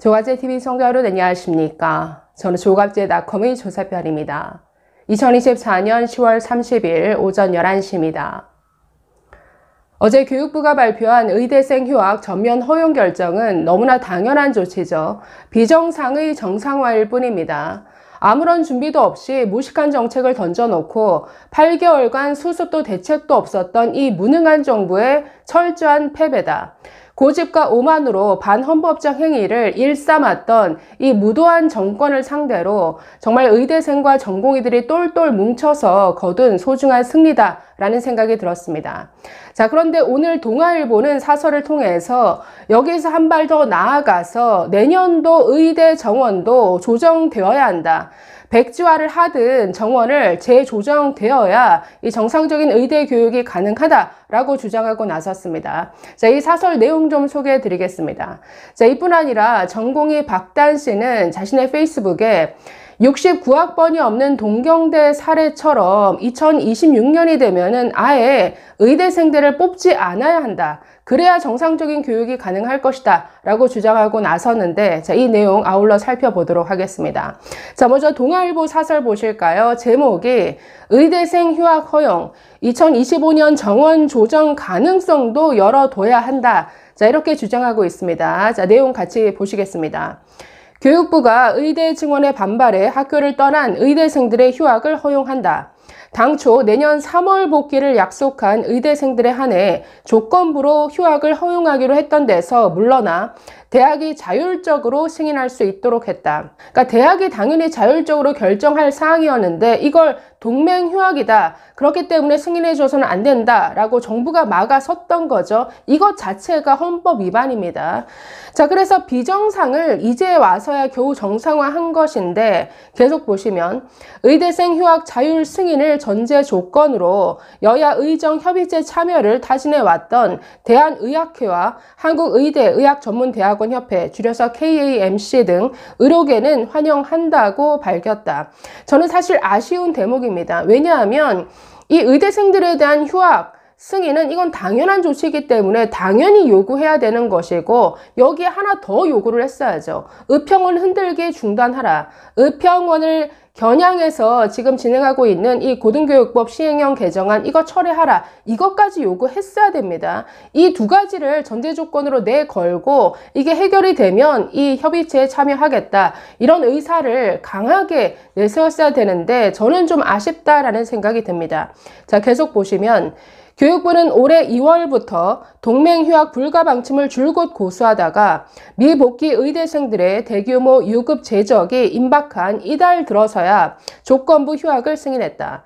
조갑제TV 성도 여러분 안녕하십니까? 저는 조갑제닷컴의 조사별입니다. 2024년 10월 30일 오전 11시입니다. 어제 교육부가 발표한 의대생 휴학 전면 허용 결정은 너무나 당연한 조치죠. 비정상의 정상화일 뿐입니다. 아무런 준비도 없이 무식한 정책을 던져놓고 8개월간 수습도 대책도 없었던 이 무능한 정부의 철저한 패배다. 고집과 오만으로 반헌법적 행위를 일삼았던 이 무도한 정권을 상대로 정말 의대생과 전공의들이 똘똘 뭉쳐서 거둔 소중한 승리다라는 생각이 들었습니다. 자, 그런데 오늘 동아일보는 사설을 통해서 여기서 한 발 더 나아가서 내년도 의대 정원도 조정되어야 한다. 백지화를 하든 정원을 재조정되어야 이 정상적인 의대 교육이 가능하다라고 주장하고 나섰습니다. 자, 이 사설 내용 좀 소개해 드리겠습니다. 자, 이뿐 아니라 전공의 박단 씨는 자신의 페이스북에 69학번이 없는 동경대 사례처럼 2026년이 되면은 아예 의대생들을 뽑지 않아야 한다. 그래야 정상적인 교육이 가능할 것이다 라고 주장하고 나섰는데, 자, 이 내용 아울러 살펴보도록 하겠습니다. 자, 먼저 동아일보 사설 보실까요? 제목이 의대생 휴학 허용 2025년 정원 조정 가능성도 열어둬야 한다. 자, 이렇게 주장하고 있습니다. 자, 내용 같이 보시겠습니다. 교육부가 의대 증원에 반발해 학교를 떠난 의대생들의 휴학을 허용한다. 당초 내년 3월 복귀를 약속한 의대생들에 한해 조건부로 휴학을 허용하기로 했던 데서 물러나 대학이 자율적으로 승인할 수 있도록 했다. 그러니까 대학이 당연히 자율적으로 결정할 사항이었는데 이걸 동맹 휴학이다. 그렇기 때문에 승인해줘서는 안 된다라고 정부가 막아섰던 거죠. 이것 자체가 헌법 위반입니다. 자, 그래서 비정상을 이제 와서야 겨우 정상화한 것인데 계속 보시면 의대생 휴학 자율 승인을 전제 조건으로 여야 의정협의체 참여를 타진해왔던 대한의학회와 한국의대의학전문대학원협회 줄여서 KAMC 등 의료계는 환영한다고 밝혔다. 저는 사실 아쉬운 대목입니다. 왜냐하면 이 의대생들에 대한 휴학 승인은 이건 당연한 조치이기 때문에 당연히 요구해야 되는 것이고 여기에 하나 더 요구를 했어야죠. 의평원 흔들기 중단하라. 의평원을 겨냥해서 지금 진행하고 있는 이 고등교육법 시행령 개정안 이거 철회하라. 이것까지 요구했어야 됩니다. 이 두 가지를 전제 조건으로 내걸고 이게 해결이 되면 이 협의체에 참여하겠다. 이런 의사를 강하게 내세웠어야 되는데 저는 좀 아쉽다라는 생각이 듭니다. 자, 계속 보시면 교육부는 올해 2월부터 동맹 휴학 불가 방침을 줄곧 고수하다가 미복귀 의대생들의 대규모 유급 제적이 임박한 이달 들어서야 조건부 휴학을 승인했다.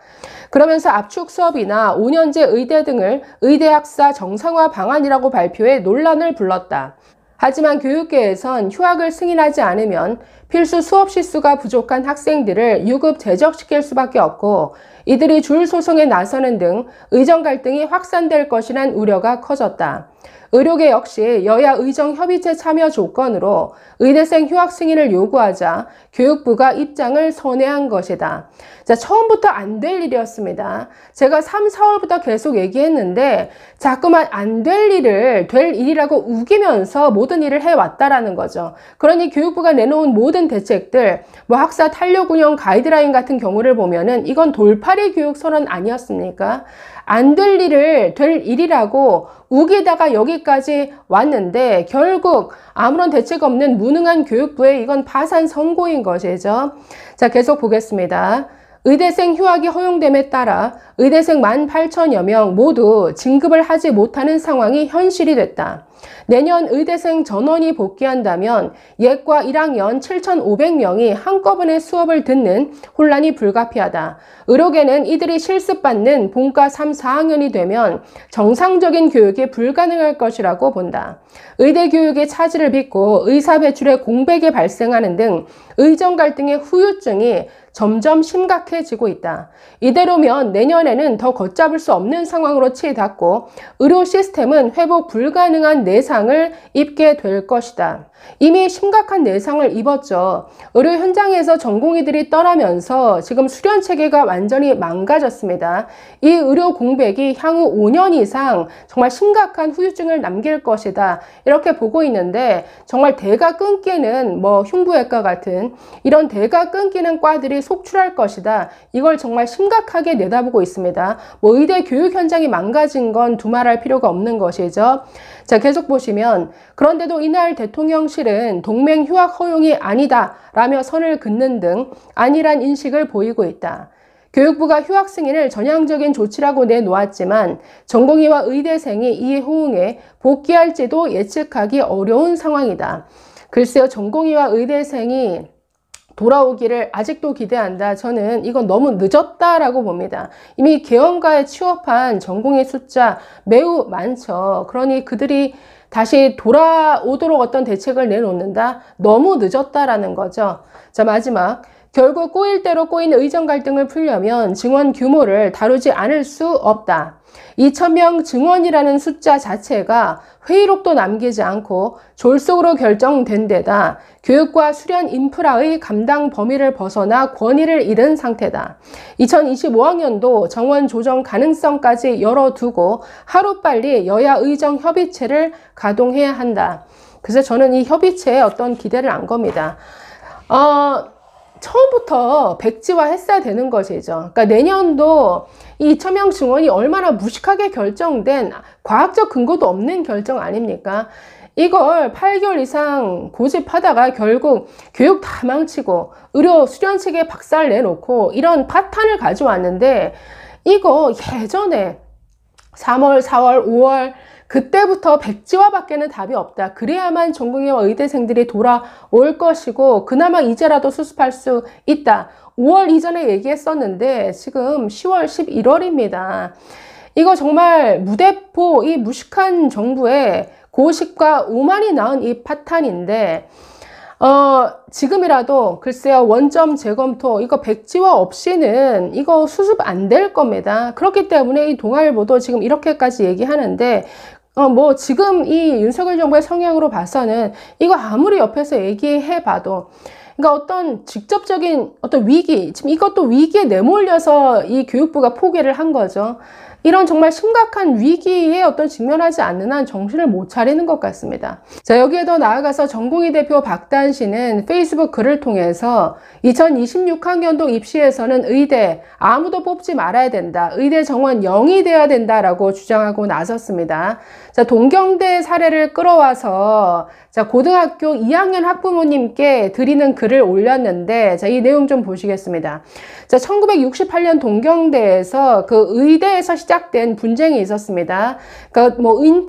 그러면서 압축 수업이나 5년제 의대 등을 의대학사 정상화 방안이라고 발표해 논란을 불렀다. 하지만 교육계에선 휴학을 승인하지 않으면 필수 수업 시수가 부족한 학생들을 유급 제적시킬 수밖에 없고 이들이 줄 소송에 나서는 등 의정 갈등이 확산될 것이란 우려가 커졌다. 의료계 역시 여야 의정협의체 참여 조건으로 의대생 휴학 승인을 요구하자 교육부가 입장을 선회한 것이다. 자, 처음부터 안 될 일이었습니다. 제가 3, 4월부터 계속 얘기했는데 자꾸만 안 될 일을 될 일이라고 우기면서 모든 일을 해왔다라는 거죠. 그러니 교육부가 내놓은 모든 대책들, 뭐 학사 탄력 운영 가이드라인 같은 경우를 보면은 이건 돌팔이 교육 선언 아니었습니까? 안 될 일을 될 일이라고 우기다가 여기까지 왔는데 결국 아무런 대책 없는 무능한 교육부의 이건 파산 선고인 것이죠. 자, 계속 보겠습니다. 의대생 휴학이 허용됨에 따라 의대생 18,000여 명 모두 진급을 하지 못하는 상황이 현실이 됐다. 내년 의대생 전원이 복귀한다면 예과 1학년 7,500명이 한꺼번에 수업을 듣는 혼란이 불가피하다. 의료계는 이들이 실습받는 본과 3, 4학년이 되면 정상적인 교육이 불가능할 것이라고 본다. 의대 교육의 차질을 빚고 의사 배출의 공백이 발생하는 등 의정 갈등의 후유증이 점점 심각해지고 있다. 이대로면 내년에는 더 걷잡을 수 없는 상황으로 치닫고 의료 시스템은 회복 불가능한 내상을 입게 될 것이다. 이미 심각한 내상을 입었죠. 의료 현장에서 전공의들이 떠나면서 지금 수련 체계가 완전히 망가졌습니다. 이 의료 공백이 향후 5년 이상 정말 심각한 후유증을 남길 것이다. 이렇게 보고 있는데 정말 대가 끊기는 흉부외과 같은 이런 대가 끊기는 과들이 속출할 것이다. 이걸 정말 심각하게 내다보고 있습니다. 의대 교육 현장이 망가진 건 두말할 필요가 없는 것이죠. 자, 계속 보시면 그런데도 이날 대통령실은 동맹 휴학 허용이 아니다 라며 선을 긋는 등 안일한 인식을 보이고 있다. 교육부가 휴학 승인을 전향적인 조치라고 내놓았지만 전공의와 의대생이 이에 호응해 복귀할지도 예측하기 어려운 상황이다. 글쎄요, 전공의와 의대생이 돌아오기를 아직도 기대한다. 저는 이건 너무 늦었다라고 봅니다. 이미 개원가에 취업한 전공의 숫자 매우 많죠. 그러니 그들이 다시 돌아오도록 어떤 대책을 내놓는다? 너무 늦었다라는 거죠. 자, 마지막. 결국 꼬일 대로 꼬인 의정 갈등을 풀려면 증원 규모를 다루지 않을 수 없다. 2,000명 증원이라는 숫자 자체가 회의록도 남기지 않고 졸속으로 결정된 데다 교육과 수련 인프라의 감당 범위를 벗어나 권위를 잃은 상태다. 2025학년도 정원 조정 가능성까지 열어두고 하루빨리 여야 의정 협의체를 가동해야 한다. 그래서 저는 이 협의체에 어떤 기대를 안 겁니다. 처음부터 백지화했어야 되는 것이죠. 그러니까 내년도 이 2,000명 증원이 얼마나 무식하게 결정된 과학적 근거도 없는 결정 아닙니까? 이걸 8개월 이상 고집하다가 결국 교육 다 망치고 의료 수련체계 박살 내놓고 이런 파탄을 가져왔는데 이거 예전에 3월, 4월, 5월 그때부터 백지화밖에는 답이 없다. 그래야만 전공의와 의대생들이 돌아올 것이고 그나마 이제라도 수습할 수 있다. 5월 이전에 얘기했었는데 지금 10월, 11월입니다. 이거 정말 무대포 이 무식한 정부의 고식과 오만이 낳은 이 파탄인데 지금이라도 글쎄요 원점 재검토 이거 백지화 없이는 이거 수습 안 될 겁니다. 그렇기 때문에 이 동아일보도 지금 이렇게까지 얘기하는데 지금 이 윤석열 정부의 성향으로 봐서는 이거 아무리 옆에서 얘기해 봐도 그러니까 어떤 직접적인 어떤 위기, 지금 이것도 위기에 내몰려서 이 교육부가 포기를 한 거죠. 이런 정말 심각한 위기에 어떤 직면하지 않는 한 정신을 못 차리는 것 같습니다. 자, 여기에 더 나아가서 전공의 대표 박단 씨는 페이스북 글을 통해서 2026학년도 입시에서는 의대 아무도 뽑지 말아야 된다. 의대 정원 0이 돼야 된다라고 주장하고 나섰습니다. 자, 동경대 사례를 끌어와서 자, 고등학교 2학년 학부모님께 드리는 글을 올렸는데 자, 이 내용 좀 보시겠습니다. 자, 1968년 동경대에서 그 의대에서 시작된 분쟁이 있었습니다. 그러니까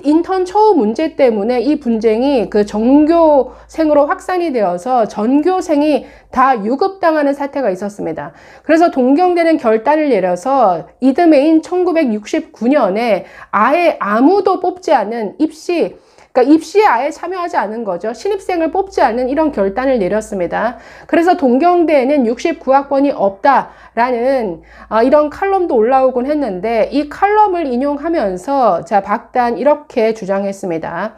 인턴 처우 문제 때문에 이 분쟁이 그 전교생으로 확산이 되어서 전교생이 다 유급당하는 사태가 있었습니다. 그래서 동경대는 결단을 내려서 이듬해인 1969년에 아예 아무도 뽑지 않은 그러니까 입시에 아예 참여하지 않은 거죠. 신입생을 뽑지 않는 이런 결단을 내렸습니다. 그래서 동경대에는 69학번이 없다라는 이런 칼럼도 올라오곤 했는데 이 칼럼을 인용하면서 자, 박단 이렇게 주장했습니다.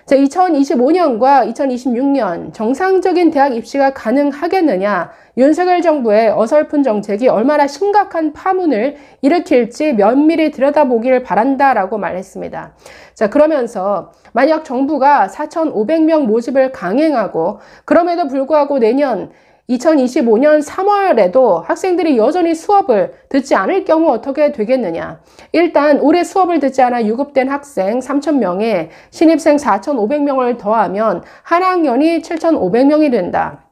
자, 2025년과 2026년 정상적인 대학 입시가 가능하겠느냐? 윤석열 정부의 어설픈 정책이 얼마나 심각한 파문을 일으킬지 면밀히 들여다보기를 바란다라고 말했습니다. 자, 그러면서 만약 정부가 4,500명 모집을 강행하고 그럼에도 불구하고 내년 2025년 3월에도 학생들이 여전히 수업을 듣지 않을 경우 어떻게 되겠느냐. 일단 올해 수업을 듣지 않아 유급된 학생 3,000명에 신입생 4,500명을 더하면 한 학년이 7,500명이 된다.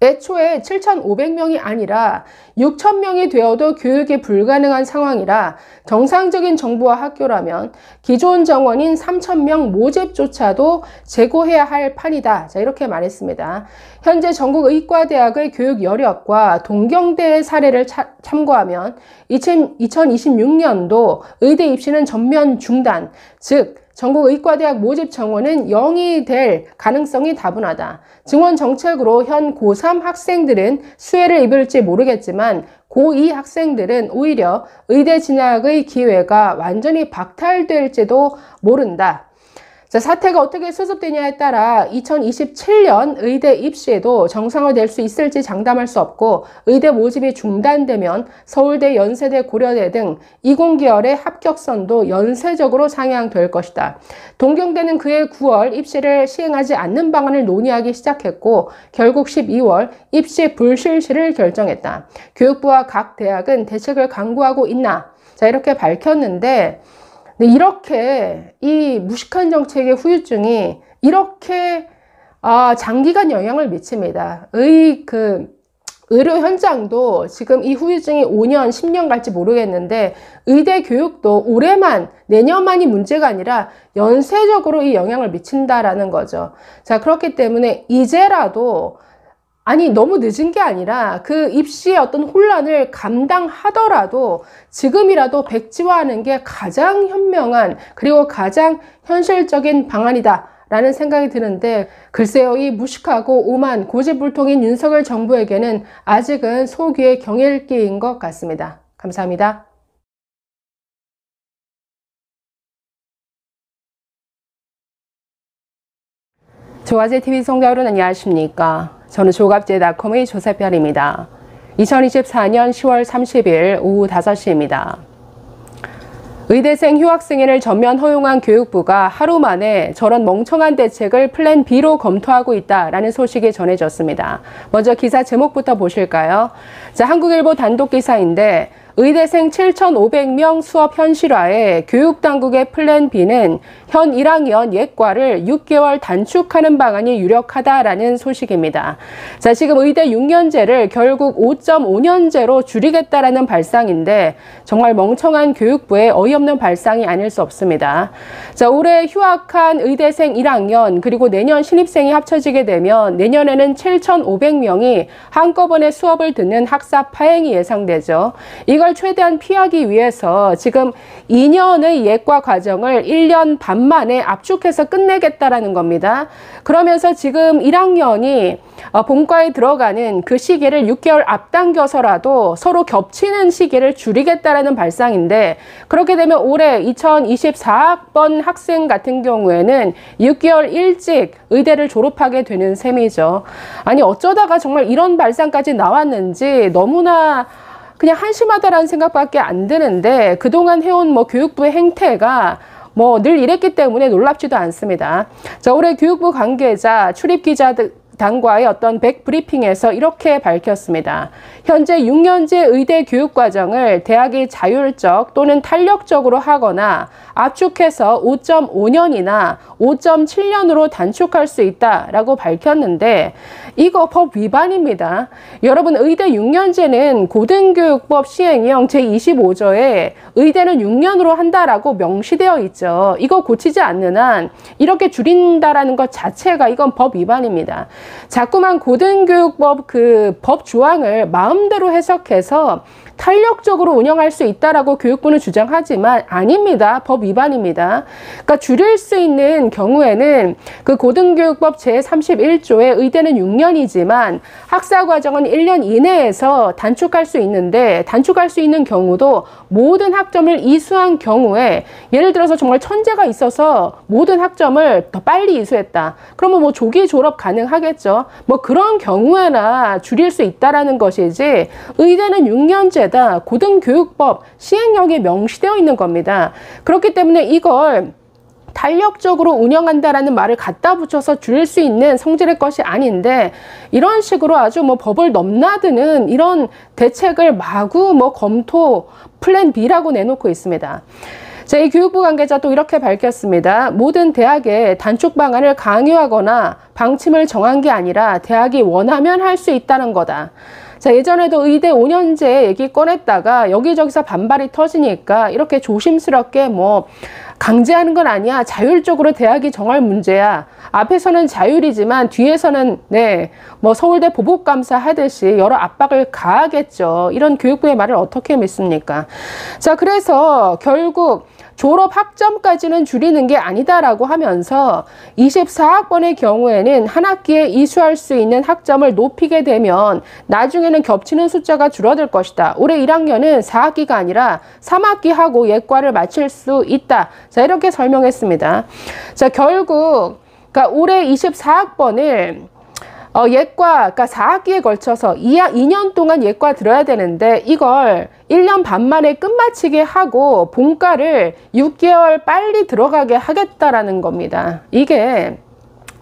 애초에 7,500명이 아니라 6,000명이 되어도 교육이 불가능한 상황이라 정상적인 정부와 학교라면 기존 정원인 3,000명 모집조차도 재고해야 할 판이다. 자, 이렇게 말했습니다. 현재 전국 의과대학의 교육 여력과 동경대의 사례를 참고하면 2026년도 의대 입시는 전면 중단, 즉 전국 의과대학 모집 정원은 0이 될 가능성이 다분하다. 증원 정책으로 현 고3 학생들은 수혜를 입을지 모르겠지만 고2 학생들은 오히려 의대 진학의 기회가 완전히 박탈될지도 모른다. 자, 사태가 어떻게 수습되냐에 따라 2027년 의대 입시에도 정상화될 수 있을지 장담할 수 없고 의대 모집이 중단되면 서울대, 연세대, 고려대 등 이공계열의 합격선도 연쇄적으로 상향될 것이다. 동경대는 그해 9월 입시를 시행하지 않는 방안을 논의하기 시작했고 결국 12월 입시 불실시를 결정했다. 교육부와 각 대학은 대책을 강구하고 있나? 자, 이렇게 밝혔는데 이렇게 이 무식한 정책의 후유증이 이렇게 장기간 영향을 미칩니다. 의료 현장도 지금 이 후유증이 5년, 10년 갈지 모르겠는데 의대 교육도 올해만, 내년만이 문제가 아니라 연쇄적으로 이 영향을 미친다라는 거죠. 자, 그렇기 때문에 이제라도 너무 늦은 게 아니라 그 입시의 어떤 혼란을 감당하더라도 지금이라도 백지화하는 게 가장 현명한 그리고 가장 현실적인 방안이다 라는 생각이 드는데 글쎄요, 이 무식하고 오만 고집불통인 윤석열 정부에게는 아직은 소기의 경일기인 것 같습니다. 감사합니다. 조화제TV 시청자 여러분 안녕하십니까? 저는 조갑제닷컴의 조세별입니다. 2024년 10월 30일 오후 5시입니다. 의대생 휴학승인을 전면 허용한 교육부가 하루 만에 저런 멍청한 대책을 플랜 B로 검토하고 있다라는 소식이 전해졌습니다. 먼저 기사 제목부터 보실까요? 자, 한국일보 단독 기사인데 의대생 7,500명 수업 현실화에 교육당국의 플랜 B는 현 1학년 예과를 6개월 단축하는 방안이 유력하다라는 소식입니다. 자, 지금 의대 6년제를 결국 5.5년제로 줄이겠다라는 발상인데 정말 멍청한 교육부의 어이없는 발상이 아닐 수 없습니다. 자, 올해 휴학한 의대생 1학년 그리고 내년 신입생이 합쳐지게 되면 내년에는 7,500명이 한꺼번에 수업을 듣는 학사 파행이 예상되죠. 이걸 최대한 피하기 위해서 지금 2년의 예과 과정을 1년 반 만에 압축해서 끝내겠다라는 겁니다. 그러면서 지금 1학년이 본과에 들어가는 그 시기를 6개월 앞당겨서라도 서로 겹치는 시기를 줄이겠다라는 발상인데 그렇게 되면 올해 2024학번 학생 같은 경우에는 6개월 일찍 의대를 졸업하게 되는 셈이죠. 어쩌다가 정말 이런 발상까지 나왔는지 너무나 그냥 한심하다라는 생각밖에 안 드는데 그동안 해온 교육부의 행태가 늘 이랬기 때문에 놀랍지도 않습니다. 자, 올해 교육부 관계자 출입기자단과의 어떤 백브리핑에서 이렇게 밝혔습니다. 현재 6년제 의대 교육과정을 대학이 자율적 또는 탄력적으로 하거나 압축해서 5.5년이나 5.7년으로 단축할 수 있다라고 밝혔는데 이거 법 위반입니다. 여러분, 의대 6년제는 고등교육법 시행령 제25조에 의대는 6년으로 한다라고 명시되어 있죠. 이거 고치지 않는 한 이렇게 줄인다라는 것 자체가 이건 법 위반입니다. 자꾸만 고등교육법 그 법 조항을 마음대로 해석해서 탄력적으로 운영할 수 있다라고 교육부는 주장하지만 아닙니다. 법 위반입니다. 그러니까 줄일 수 있는 경우에는 그 고등교육법 제31조에 의대는 6년이지만 학사과정은 1년 이내에서 단축할 수 있는데 단축할 수 있는 경우도 모든 학점을 이수한 경우에 예를 들어서 정말 천재가 있어서 모든 학점을 더 빨리 이수했다. 그러면 조기 졸업 가능하겠죠. 그런 경우에나 줄일 수 있다라는 것이지 의대는 6년제 고등교육법 시행령에 명시되어 있는 겁니다. 그렇기 때문에 이걸 탄력적으로 운영한다라는 말을 갖다 붙여서 줄일 수 있는 성질의 것이 아닌데 이런 식으로 아주 법을 넘나드는 이런 대책을 마구 검토 플랜 B라고 내놓고 있습니다. 자, 이 교육부 관계자 또 이렇게 밝혔습니다. 모든 대학에 단축 방안을 강요하거나 방침을 정한 게 아니라 대학이 원하면 할 수 있다는 거다. 자, 예전에도 의대 5년제 얘기 꺼냈다가 여기저기서 반발이 터지니까 이렇게 조심스럽게 강제하는 건 아니야. 자율적으로 대학이 정할 문제야. 앞에서는 자율이지만 뒤에서는 서울대 보복감사 하듯이 여러 압박을 가하겠죠. 이런 교육부의 말을 어떻게 믿습니까? 자, 그래서 결국 졸업 학점까지는 줄이는 게 아니다라고 하면서 24학번의 경우에는 한 학기에 이수할 수 있는 학점을 높이게 되면 나중에는 겹치는 숫자가 줄어들 것이다. 올해 1학년은 4학기가 아니라 3학기 하고 예과를 마칠 수 있다. 자, 이렇게 설명했습니다. 자, 결국 그러니까 올해 24학번을 예과, 그러니까 4학기에 걸쳐서 2년 동안 예과 들어야 되는데 이걸 1년 반 만에 끝마치게 하고 본과를 6개월 빨리 들어가게 하겠다라는 겁니다. 이게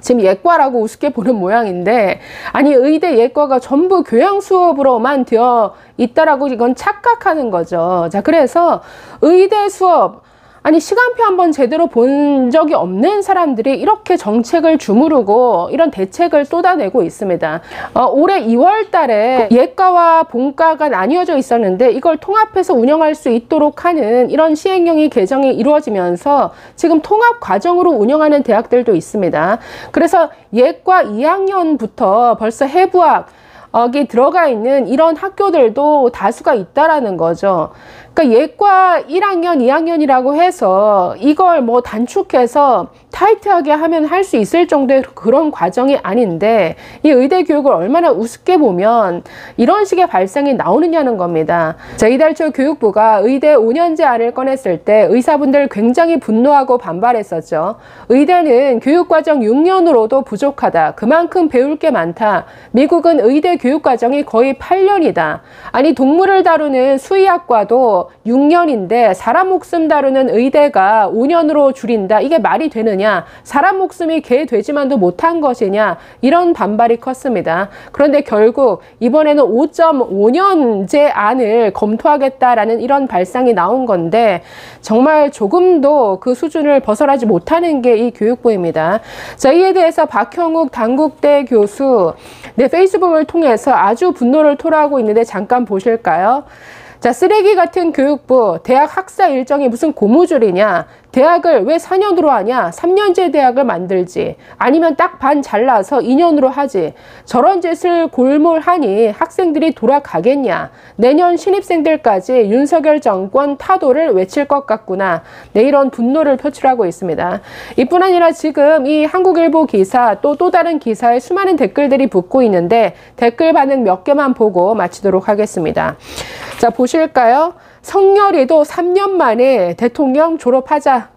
지금 예과라고 우습게 보는 모양인데, 아니 의대 예과가 전부 교양 수업으로만 되어 있다라고 이건 착각하는 거죠. 자, 그래서 의대 수업, 아니 시간표 한번 제대로 본 적이 없는 사람들이 이렇게 정책을 주무르고 이런 대책을 쏟아내고 있습니다. 올해 2월 달에 예과와 본과가 나뉘어져 있었는데 이걸 통합해서 운영할 수 있도록 하는 이런 시행령이 개정이 이루어지면서 지금 통합 과정으로 운영하는 대학들도 있습니다. 그래서 예과 2학년부터 벌써 해부학이 들어가 있는 이런 학교들도 다수가 있다라는 거죠. 그러니까 예과 1학년, 2학년이라고 해서 이걸 뭐 단축해서 타이트하게 하면 할 수 있을 정도의 그런 과정이 아닌데 이 의대 교육을 얼마나 우습게 보면 이런 식의 발상이 나오느냐는 겁니다. 자, 이달초 교육부가 의대 5년제안을 꺼냈을 때 의사분들 굉장히 분노하고 반발했었죠. 의대는 교육과정 6년으로도 부족하다. 그만큼 배울 게 많다. 미국은 의대 교육과정이 거의 8년이다. 아니 동물을 다루는 수의학과도 6년인데 사람 목숨 다루는 의대가 5년으로 줄인다. 이게 말이 되느냐? 사람 목숨이 개 되지만도 못한 것이냐? 이런 반발이 컸습니다. 그런데 결국 이번에는 5.5년제 안을 검토하겠다라는 이런 발상이 나온 건데 정말 조금도 그 수준을 벗어나지 못하는 게 이 교육부입니다. 자, 이에 대해서 박형욱 단국대 교수 페이스북을 통해서 아주 분노를 토로하고 있는데 잠깐 보실까요? 자, 쓰레기 같은 교육부, 대학 학사 일정이 무슨 고무줄이냐? 대학을 왜 4년으로 하냐? 3년제 대학을 만들지. 아니면 딱 반 잘라서 2년으로 하지. 저런 짓을 골몰하니 학생들이 돌아가겠냐? 내년 신입생들까지 윤석열 정권 타도를 외칠 것 같구나. 네, 이런 분노를 표출하고 있습니다. 이뿐 아니라 지금 이 한국일보 기사 또 다른 기사에 수많은 댓글들이 붙고 있는데 댓글 반응 몇 개만 보고 마치도록 하겠습니다. 자, 보실까요? 성렬이도 3년 만에 대통령 졸업하자.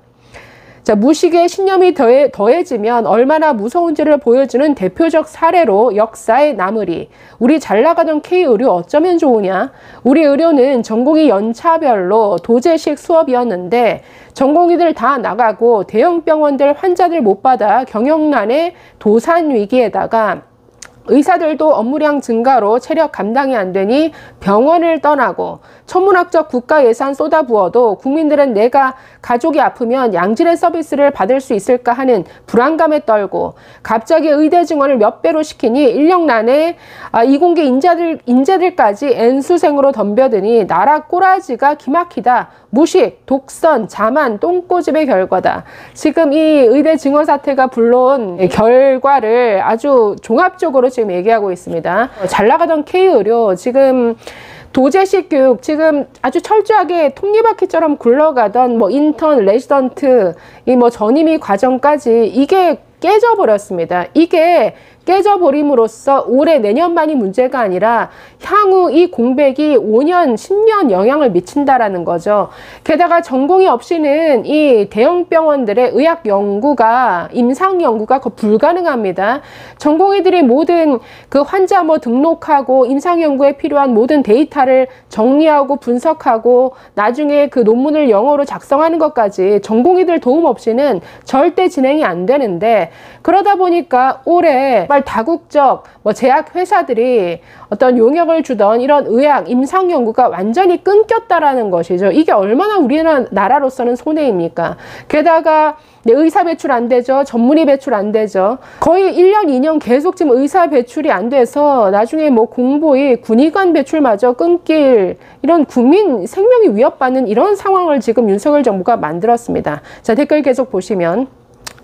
자, 무식에 신념이 더해지면 얼마나 무서운지를 보여주는 대표적 사례로 역사에 남으리. 우리 잘 나가던 K의료 어쩌면 좋으냐? 우리 의료는 전공의 연차별로 도제식 수업이었는데 전공의들 다 나가고 대형 병원들 환자들 못 받아 경영난에 도산 위기에다가 의사들도 업무량 증가로 체력 감당이 안 되니 병원을 떠나고 천문학적 국가 예산 쏟아부어도 국민들은 내가 가족이 아프면 양질의 서비스를 받을 수 있을까 하는 불안감에 떨고 갑자기 의대 증원을 몇 배로 시키니 인력난에 이공계 인재들까지 N수생으로 덤벼드니 나라 꼬라지가 기막히다. 무식, 독선, 자만, 똥꼬집의 결과다. 지금 이 의대 증원 사태가 불러온 결과를 아주 종합적으로 지금 얘기하고 있습니다. 잘 나가던 K의료 지금 도제식 교육 지금 아주 철저하게 톱니바퀴처럼 굴러가던 뭐 인턴, 레지던트, 이 뭐 전임의 과정까지 이게 깨져버렸습니다. 이게 깨져버림으로써 올해 내년만이 문제가 아니라 향후 이 공백이 5년, 10년 영향을 미친다라는 거죠. 게다가 전공의 없이는 이 대형 병원들의 의학 연구가, 임상 연구가 불가능합니다. 전공의들이 모든 그 환자 뭐 등록하고 임상 연구에 필요한 모든 데이터를 정리하고 분석하고 나중에 그 논문을 영어로 작성하는 것까지 전공의들 도움 없이는 절대 진행이 안 되는데, 그러다 보니까 올해 다국적 뭐 제약 회사들이 어떤 용역을 주던 이런 의학 임상 연구가 완전히 끊겼다라는 것이죠. 이게 얼마나 우리나라로서는 손해입니까? 게다가 의사 배출 안 되죠. 전문의 배출 안 되죠. 거의 1년, 2년 계속 지금 의사 배출이 안 돼서 나중에 뭐 공보의 군의관 배출마저 끊길 이런 국민 생명이 위협받는 이런 상황을 지금 윤석열 정부가 만들었습니다. 자, 댓글 계속 보시면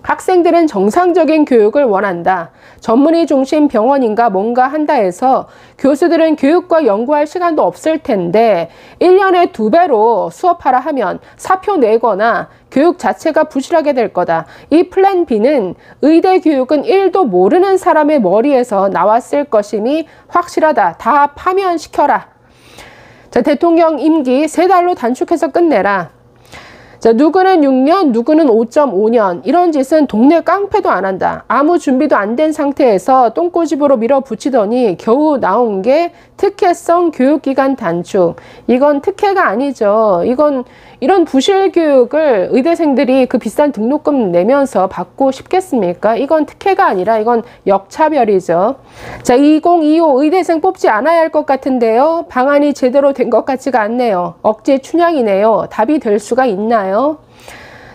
학생들은 정상적인 교육을 원한다. 전문의 중심 병원인가 뭔가 한다 해서 교수들은 교육과 연구할 시간도 없을 텐데 1년에 2배로 수업하라 하면 사표 내거나 교육 자체가 부실하게 될 거다. 이 플랜 B는 의대 교육은 1도 모르는 사람의 머리에서 나왔을 것임이 확실하다. 다 파면시켜라. 자, 대통령 임기 3달로 단축해서 끝내라. 자, 누구는 6년, 누구는 5.5년. 이런 짓은 동네 깡패도 안 한다. 아무 준비도 안 된 상태에서 똥꼬집으로 밀어붙이더니 겨우 나온 게 특혜성 교육기간 단축. 이건 특혜가 아니죠. 이런 부실 교육을 의대생들이 그 비싼 등록금 내면서 받고 싶겠습니까? 이건 특혜가 아니라 이건 역차별이죠. 자, 2025 의대생 뽑지 않아야 할 것 같은데요. 방안이 제대로 된 것 같지가 않네요. 억지 춘향이네요. 답이 될 수가 있나요?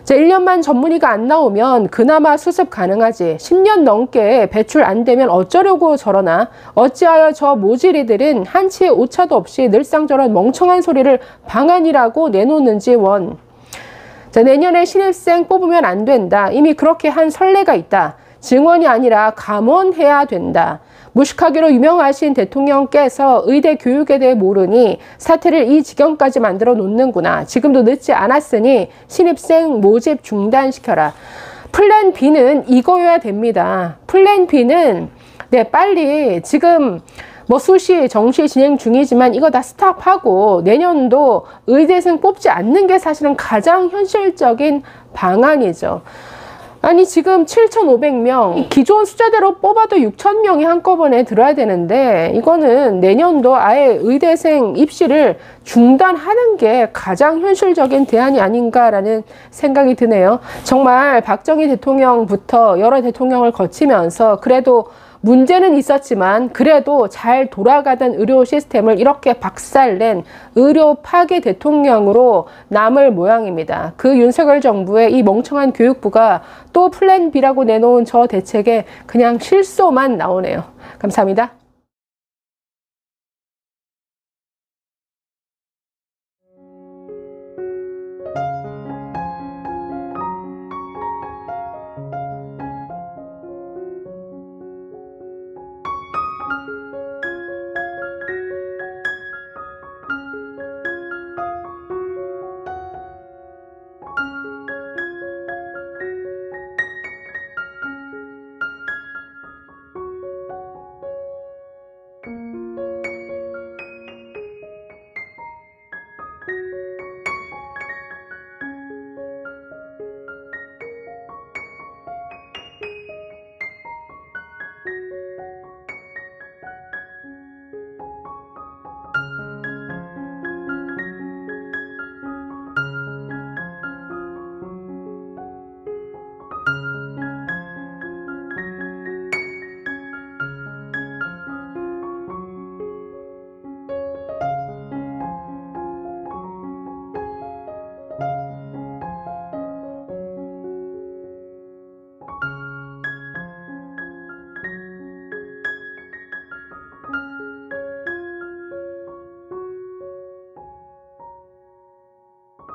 자, 1년만 전문의가 안 나오면 그나마 수습 가능하지. 10년 넘게 배출 안 되면 어쩌려고 저러나. 어찌하여 저 모질이들은 한치의 오차도 없이 늘상 저런 멍청한 소리를 방안이라고 내놓는지 원. 자, 내년에 신입생 뽑으면 안 된다. 이미 그렇게 한 선례가 있다. 증언이 아니라 감언해야 된다. 무식하기로 유명하신 대통령께서 의대 교육에 대해 모르니 사태를 이 지경까지 만들어 놓는구나. 지금도 늦지 않았으니 신입생 모집 중단시켜라. 플랜 B는 이거여야 됩니다. 플랜 B는 빨리 지금 수시, 정시 진행 중이지만 이거 다 스탑하고 내년도 의대생 뽑지 않는 게 사실은 가장 현실적인 방안이죠. 아니 지금 7,500명, 기존 숫자대로 뽑아도 6,000명이 한꺼번에 들어야 되는데 이거는 내년도 아예 의대생 입시를 중단하는 게 가장 현실적인 대안이 아닌가라는 생각이 드네요. 정말 박정희 대통령부터 여러 대통령을 거치면서 그래도 문제는 있었지만 그래도 잘 돌아가던 의료 시스템을 이렇게 박살낸 의료 파괴 대통령으로 남을 모양입니다. 그 윤석열 정부의 이 멍청한 교육부가 또 플랜 B라고 내놓은 저 대책에 그냥 실소만 나오네요. 감사합니다.